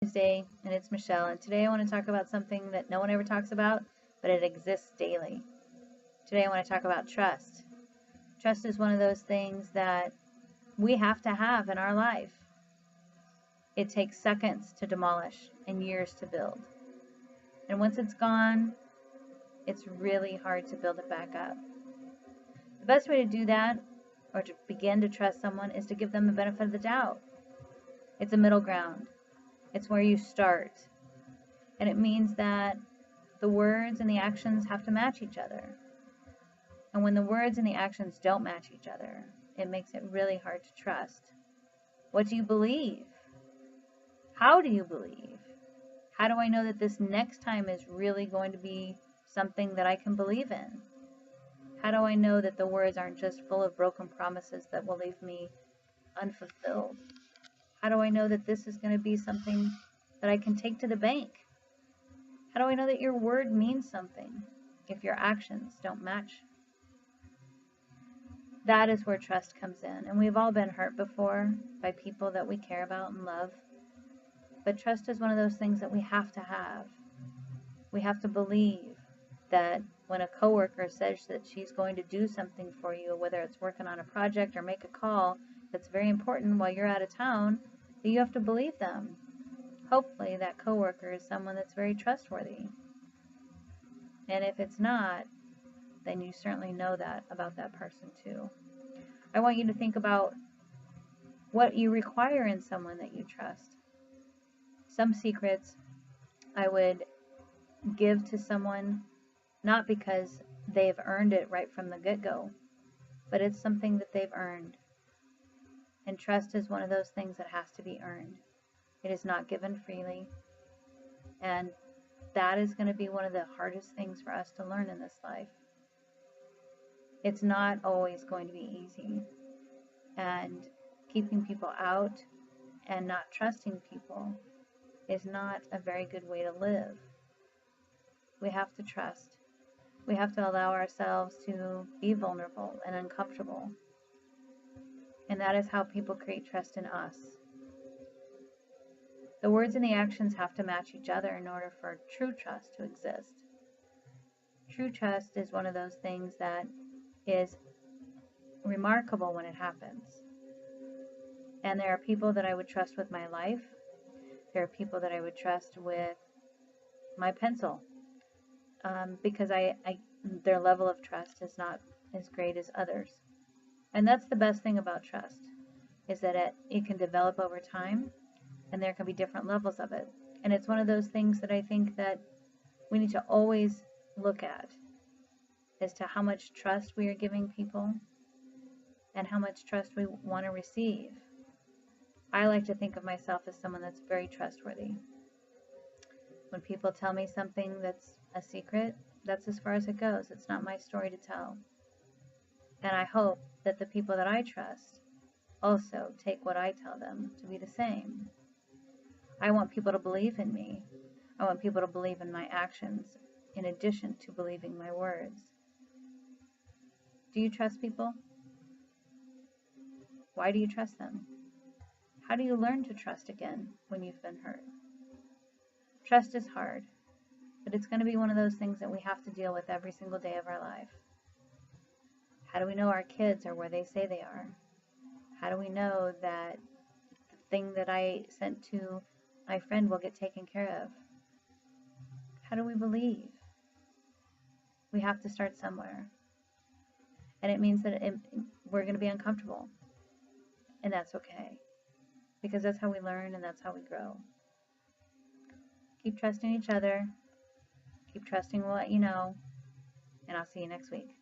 Tuesday, and it's Michelle, and today I want to talk about something that no one ever talks about, but it exists daily. Today I want to talk about trust. Trust is one of those things that we have to have in our life. It takes seconds to demolish and years to build. And once it's gone, it's really hard to build it back up. The best way to do that, or to begin to trust someone, is to give them the benefit of the doubt. It's a middle ground. It's where you start. And it means that the words and the actions have to match each other. And when the words and the actions don't match each other, it makes it really hard to trust. What do you believe? How do you believe? How do I know that this next time is really going to be something that I can believe in? How do I know that the words aren't just full of broken promises that will leave me unfulfilled? How do I know that this is going to be something that I can take to the bank? How do I know that your word means something if your actions don't match? That is where trust comes in. And we've all been hurt before by people that we care about and love. But trust is one of those things that we have to have. We have to believe that when a coworker says that she's going to do something for you, whether it's working on a project or make a call that's very important while you're out of town, that you have to believe them. Hopefully that coworker is someone that's very trustworthy. And if it's not, then you certainly know that about that person too. I want you to think about what you require in someone that you trust. Some secrets I would give to someone not because they've earned it right from the get-go, but it's something that they've earned. And trust is one of those things that has to be earned. It is not given freely. And that is going to be one of the hardest things for us to learn in this life. It's not always going to be easy. And keeping people out and not trusting people is not a very good way to live. We have to trust. We have to allow ourselves to be vulnerable and uncomfortable. And that is how people create trust in us. The words and the actions have to match each other in order for true trust to exist. True trust is one of those things that is remarkable when it happens. And there are people that I would trust with my life. There are people that I would trust with my pencil. Because their level of trust is not as great as others. And that's the best thing about trust, is that it can develop over time, and there can be different levels of it. And it's one of those things that I think that we need to always look at as to how much trust we are giving people and how much trust we want to receive. I like to think of myself as someone that's very trustworthy. When people tell me something that's a secret, that's as far as it goes. It's not my story to tell. And I hope that the people that I trust also take what I tell them to be the same. I want people to believe in me. I want people to believe in my actions in addition to believing my words. Do you trust people? Why do you trust them? How do you learn to trust again when you've been hurt? Trust is hard, but it's going to be one of those things that we have to deal with every single day of our life. How do we know our kids are where they say they are? How do we know that the thing that I sent to my friend will get taken care of? How do we believe? We have to start somewhere. And it means that we're going to be uncomfortable. And that's okay. Because that's how we learn and that's how we grow. Keep trusting each other. Keep trusting what you know. And I'll see you next week.